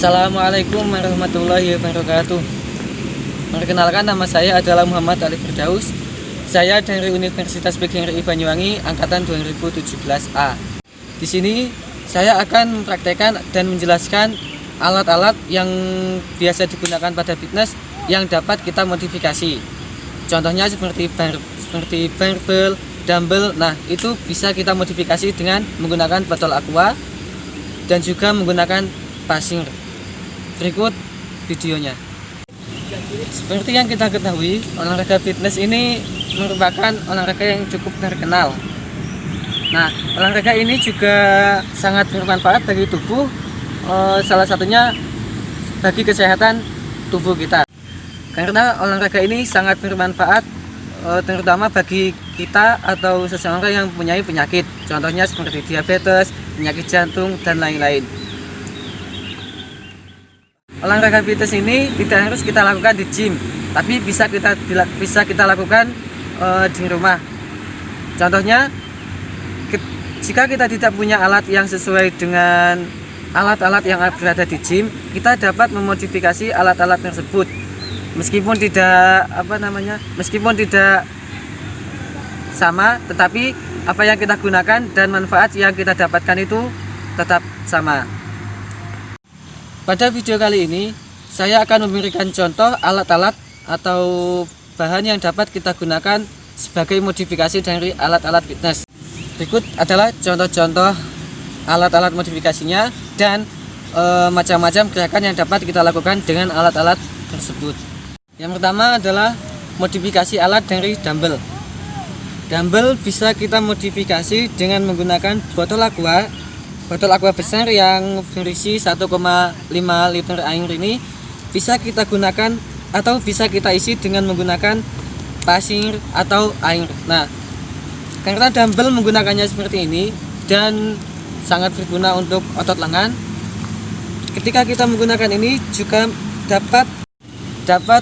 Assalamualaikum warahmatullahi wabarakatuh. Perkenalkan, nama saya adalah Muhammad Ali Firdaus. Saya dari Universitas PGRI Banyuwangi angkatan 2017A. Di sini saya akan mempraktekkan dan menjelaskan alat-alat yang biasa digunakan pada fitness yang dapat kita modifikasi. Contohnya seperti barbel, dumbbell. Nah, itu bisa kita modifikasi dengan menggunakan botol aqua dan juga menggunakan pasir. Berikut videonya. Seperti yang kita ketahui, olahraga fitness ini merupakan olahraga yang cukup terkenal. Nah, olahraga ini juga sangat bermanfaat bagi tubuh, salah satunya bagi kesehatan tubuh kita. Karena olahraga ini sangat bermanfaat, terutama bagi kita atau seseorang yang mempunyai penyakit, contohnya seperti diabetes, penyakit jantung, dan lain-lain. Olahraga fitness ini tidak harus kita lakukan di gym, tapi bisa kita lakukan di rumah. Contohnya, jika kita tidak punya alat yang sesuai dengan alat-alat yang berada di gym, kita dapat memodifikasi alat-alat tersebut. Meskipun tidak sama, tetapi apa yang kita gunakan dan manfaat yang kita dapatkan itu tetap sama. Pada video kali ini, saya akan memberikan contoh alat-alat atau bahan yang dapat kita gunakan sebagai modifikasi dari alat-alat fitness. Berikut adalah contoh-contoh alat-alat modifikasinya dan macam-macam gerakan yang dapat kita lakukan dengan alat-alat tersebut. Yang pertama adalah modifikasi alat dari dumbbell. Dumbbell bisa kita modifikasi dengan menggunakan botol aqua besar yang berisi 1,5 liter air ini bisa kita gunakan atau bisa kita isi dengan menggunakan pasir atau air. Nah, karena dumbbell menggunakannya seperti ini dan sangat berguna untuk otot lengan, ketika kita menggunakan ini juga dapat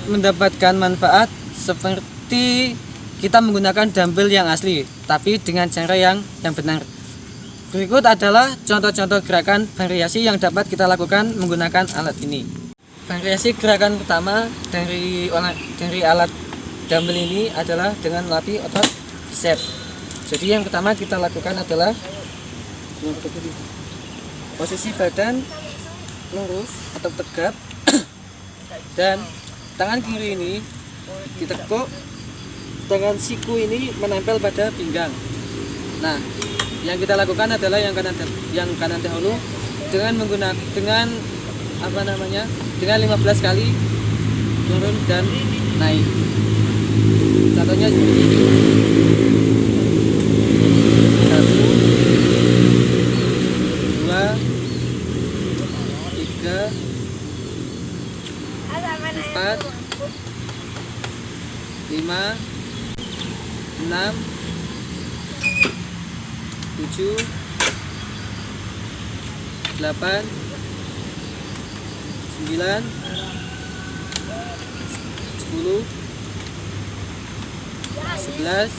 mendapatkan manfaat seperti kita menggunakan dumbbell yang asli, tapi dengan cara yang benar. Berikut adalah contoh-contoh gerakan variasi yang dapat kita lakukan menggunakan alat ini. Variasi gerakan pertama dari alat dumbbell ini adalah dengan melatih otot bicep. Jadi yang pertama kita lakukan adalah posisi badan lurus atau tegap dan tangan kiri ini ditekuk dengan siku ini menempel pada pinggang. Nah, yang kita lakukan adalah yang kanan dahulu dengan 15 kali turun dan naik. Contohnya seperti ini. 1, 2, 3, 4, 5, 6, 7, 8, 9, 10, 11,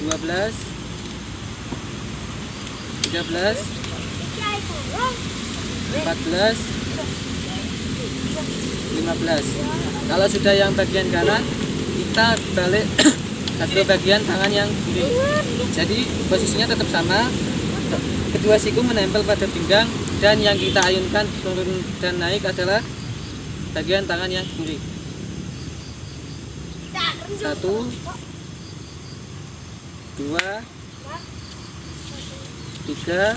12, 13, 14, 15. Kalau sudah yang bagian kanan, kita balik ke bagian tangan yang kiri. Jadi posisinya tetap sama, kedua siku menempel pada pinggang, dan yang kita ayunkan turun dan naik adalah bagian tangan yang kiri. 1, 2, 3,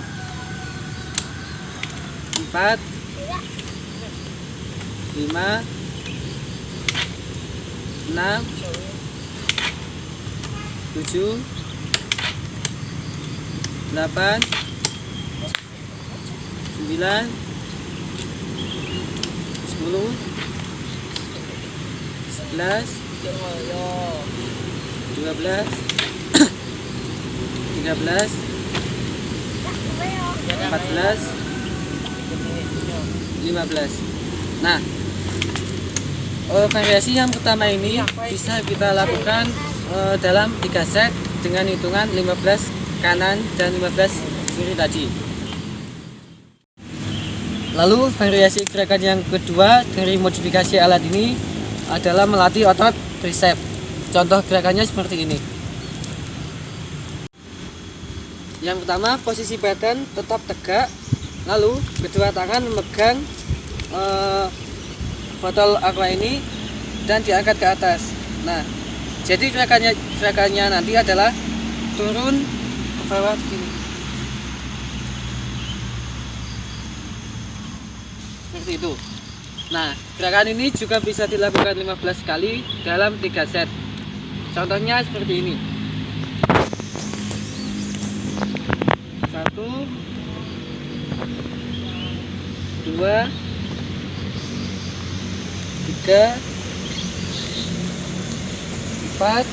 4, 5, 6, 7, 8, 9, 10, 11, 12, 13, 14, 15. Nah, variasi yang pertama ini bisa kita lakukan dalam 3 set dengan hitungan 15 kanan dan 15 kiri tadi. Lalu variasi gerakan yang kedua dari modifikasi alat ini adalah melatih otot tricep. Contoh gerakannya seperti ini. Yang pertama, posisi badan tetap tegak, lalu kedua tangan memegang botol aqua ini dan diangkat ke atas. Nah, jadi gerakannya nanti adalah turun ke bawah begini. Seperti itu. Nah, gerakan ini juga bisa dilakukan 15 kali dalam 3 set. Contohnya seperti ini. 1 2 3 4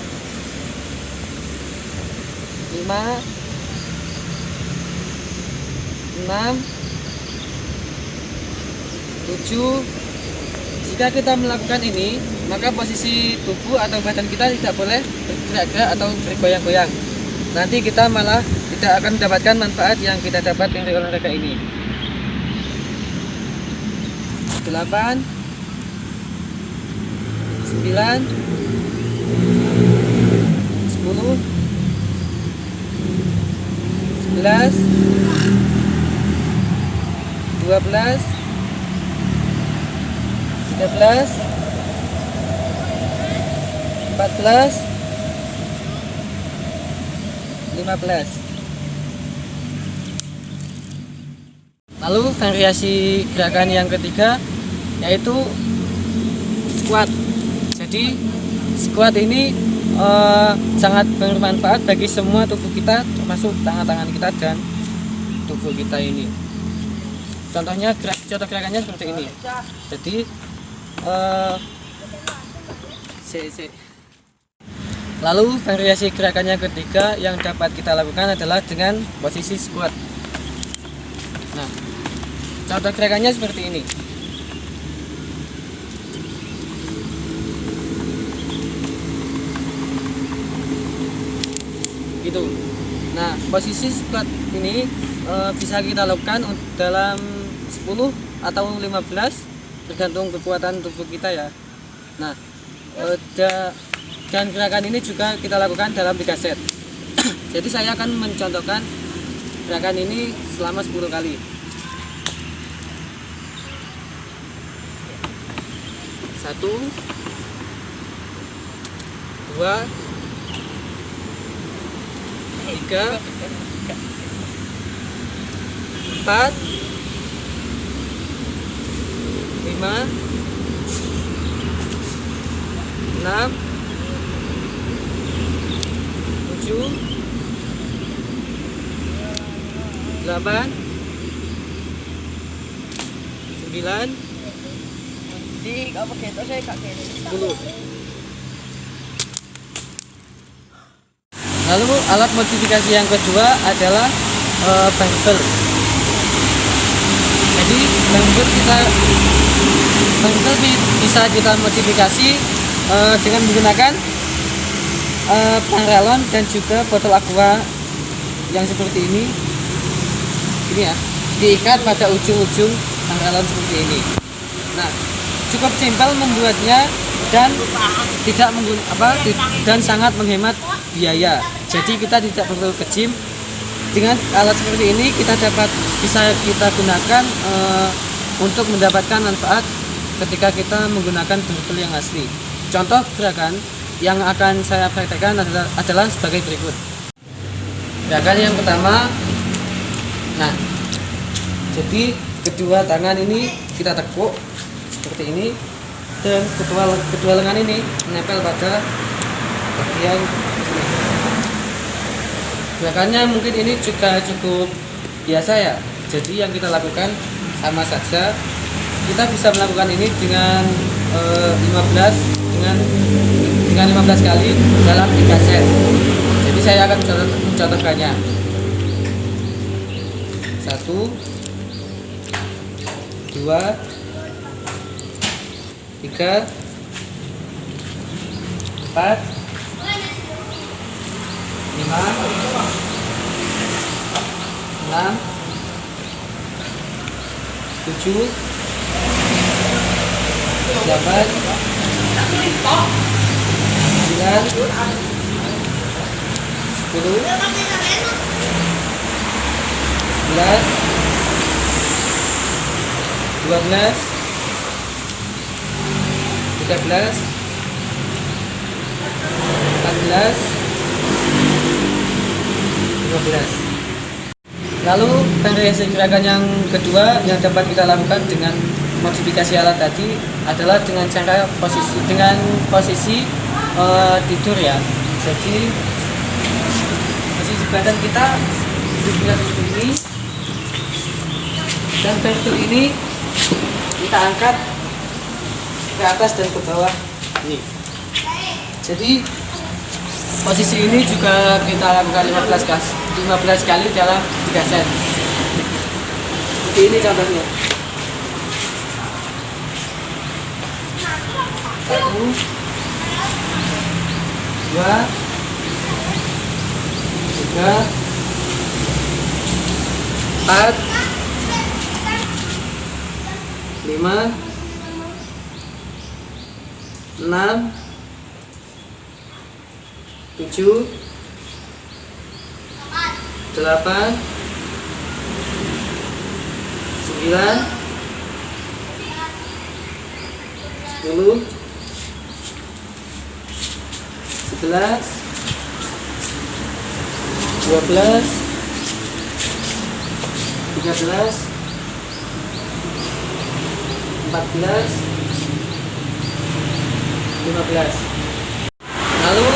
5 6 7. Jika kita melakukan ini, maka posisi tubuh atau badan kita tidak boleh bergerak-gerak atau bergoyang-goyang. Nanti kita malah tidak akan mendapatkan manfaat yang kita dapat dari olahraga ini. 8 9 10 11 12 13 14 15. Lalu variasi gerakan yang ketiga yaitu squat. Jadi squat ini sangat bermanfaat bagi semua tubuh kita, termasuk tangan-tangan kita dan tubuh kita ini. Contohnya contoh gerakannya seperti ini. Jadi lalu variasi gerakannya ketiga yang dapat kita lakukan adalah dengan posisi squat. Nah, contoh gerakannya seperti ini. Gitu. Nah, posisi squat ini bisa kita lakukan dalam 10 atau 15 tergantung kekuatan tubuh kita ya. Nah, dan gerakan ini juga kita lakukan dalam 3 set. Jadi saya akan mencontohkan gerakan ini selama 10 kali. 1 2 3 4 5 6 7 8 9 10. Lalu alat modifikasi yang kedua adalah barbel. Jadi barbel bisa kita modifikasi dengan menggunakan paralon dan juga botol aqua yang seperti ini ya, diikat pada ujung-ujung paralon seperti ini. Nah, cukup simpel membuatnya dan tidak dan sangat menghemat biaya. Jadi kita tidak perlu ke gym. Dengan alat seperti ini bisa kita gunakan untuk mendapatkan manfaat ketika kita menggunakan barbel yang asli. Contoh gerakan yang akan saya praktekkan adalah sebagai berikut. Gerakan yang pertama, nah, jadi kedua tangan ini kita tekuk seperti ini dan kedua lengan ini menempel pada bagian ini. Gerakannya mungkin ini juga cukup biasa ya. Jadi yang kita lakukan sama saja. Kita bisa melakukan ini dengan 15 kali dalam 3 set. Jadi saya akan mencontohkannya. 1 2 3 4 5 6 7, 8, 9, 10, 11, 12, 13, 14, 15. Lalu variasi gerakan yang kedua yang dapat kita lakukan dengan modifikasi alat tadi adalah dengan cara posisi tidur ya. Jadi posisi badan kita duduknya seperti ini, dan barbel ini kita angkat ke atas dan ke bawah ini. Jadi posisi ini juga kita lakukan 15 kali dalam 3 set. Seperti ini contohnya. 1, 2, 3, 4, 5, 6, 7, 8, 9, 10, 11, 12, 13, 14, 15. Lalu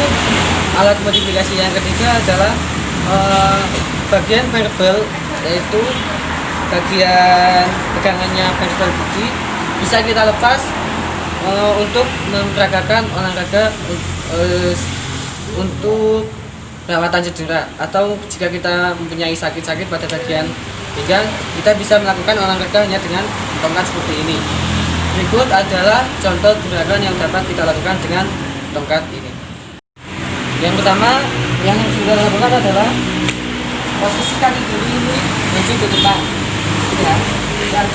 alat modifikasi yang ketiga adalah bagian barbel, yaitu bagian pegangannya barbel biji bisa kita lepas untuk memperagakan olahraga untuk perawatan cedera, atau jika kita mempunyai sakit-sakit pada bagian pinggang, kita bisa melakukan olahraganya dengan tongkat seperti ini. Berikut adalah contoh gerakan yang dapat kita lakukan dengan tongkat ini. Yang pertama yang sudah dilakukan adalah posisi kaki kiri ini menuju ke depan, ya. Dan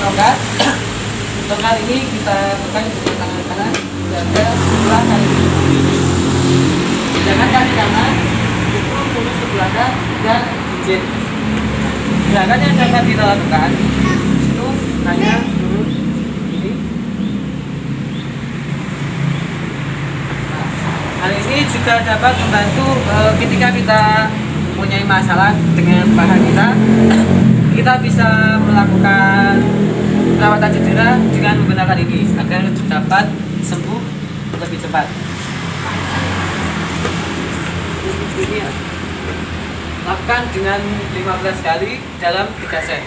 tongkat ini kita pegang dengan tangan kanan jaga sebelah kaki kiri. Sedangkan kaki kanan itu lurus ke belakang dan jinjit. Gerakan yang dapat kita lakukan itu hanya lurus ini. Hal ini juga dapat membantu ketika kita mempunyai masalah dengan paha kita bisa melakukan perawatan cedera dengan menggunakan ini agar dapat sembuh lebih cepat. Ini ya. Lakukan dengan 15 kali dalam 3 set.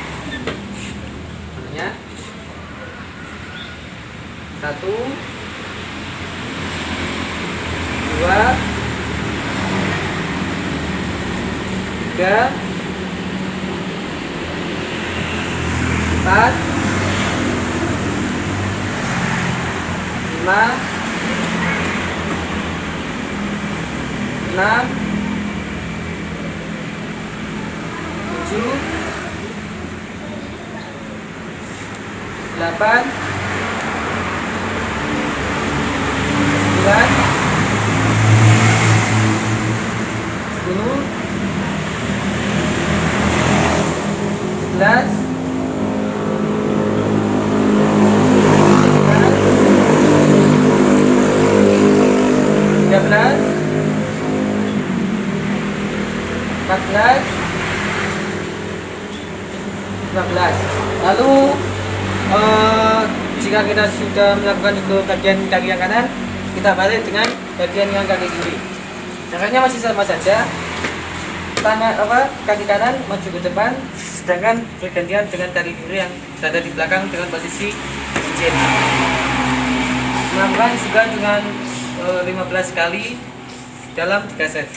Contohnya 1, 2, 3, 4, 5, 6, 7, 8, 9, 10, 11, 13, 14, 15. Lalu jika kita sudah melakukan itu bagian kaki yang kanan, kita balik dengan bagian yang kaki kiri. Caranya masih sama saja. Kaki kanan maju ke depan, sedangkan bergantian dengan kaki kiri yang berada di belakang dengan posisi jinjit. Melakukan juga dengan 15 kali dalam 3 set.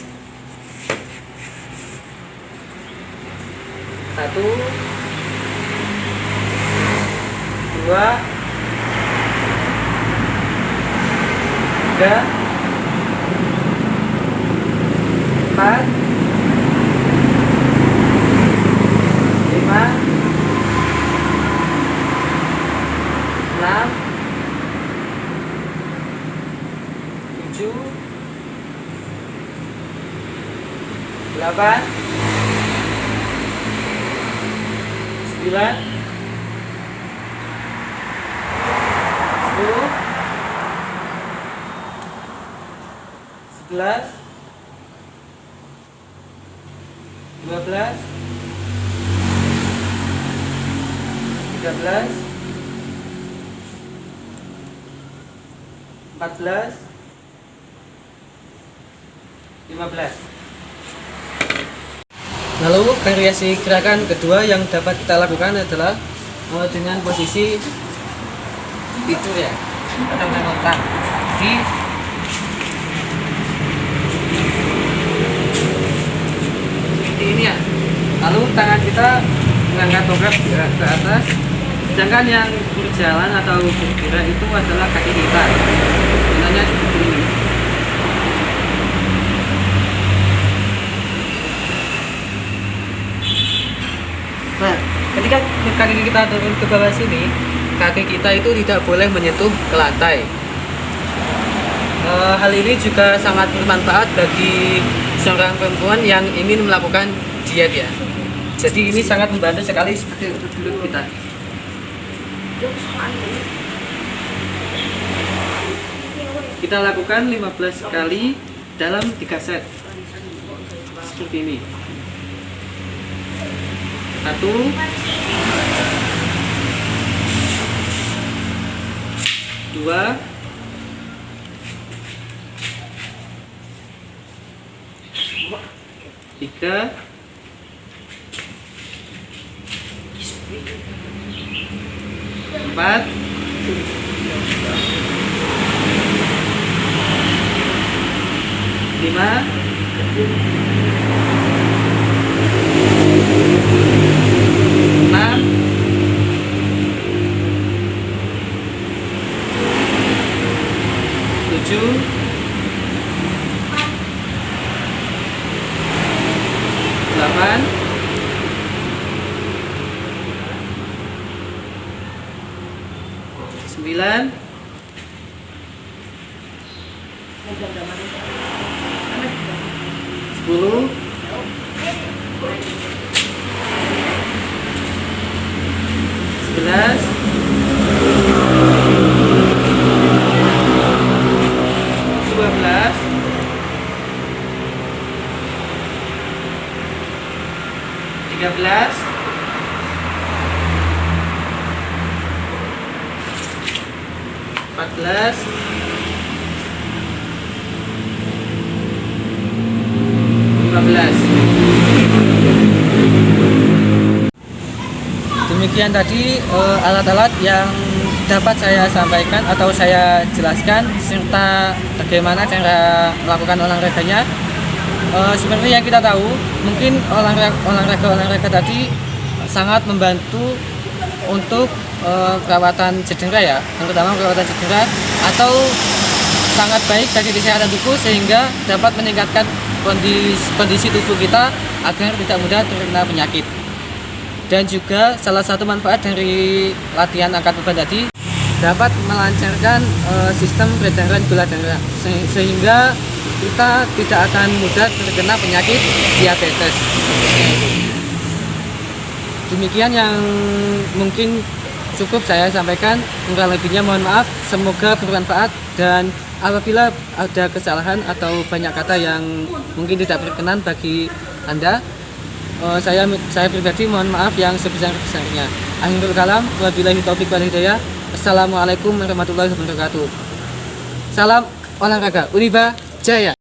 1, 2, 3, 4, 5, 6, 8, 9, 10, 11, 12, 13, 14, 15. Lalu variasi gerakan kedua yang dapat kita lakukan adalah dengan posisi tidur ya, atau menentang. Jadi seperti ini ya. Lalu tangan kita mengangkat tongkat ke atas, sedangkan yang berjalan atau bergerak itu adalah kaki kita. Benarnya seperti ini. Nah, ketika kaki kita turun ke bawah sini, kaki kita itu tidak boleh menyentuh ke lantai. Hal ini juga sangat bermanfaat bagi seorang perempuan yang ingin melakukan diet ya. Jadi ini sangat membantu sekali seperti untuk duduk kita. Kita lakukan 15 kali dalam 3 set. Seperti ini. 1, 2, 3, 4, 5, 6, 7, 8, 9, 10, 11, 12, 13, 14, 15. Demikian tadi alat-alat yang dapat saya sampaikan atau saya jelaskan serta bagaimana cara melakukan olahraganya. Seperti yang kita tahu, mungkin olahraga tadi sangat membantu untuk perawatan cedera ya, terutama perawatan cedera, atau sangat baik bagi kesehatan tubuh sehingga dapat meningkatkan kondisi tubuh kita agar tidak mudah terkena penyakit. Dan juga salah satu manfaat dari latihan angkat beban tadi dapat melancarkan sistem peredaran gula darah sehingga kita tidak akan mudah terkena penyakit diabetes. Demikian yang mungkin cukup saya sampaikan, kurang lebihnya mohon maaf. Semoga bermanfaat, dan apabila ada kesalahan atau banyak kata yang mungkin tidak berkenan bagi Anda, saya pribadi mohon maaf yang sebesar-besarnya. Akhirul kalam, wabillahi taufiq wal hidayah. Assalamualaikum warahmatullahi wabarakatuh. Salam olahraga Uniba Jaya.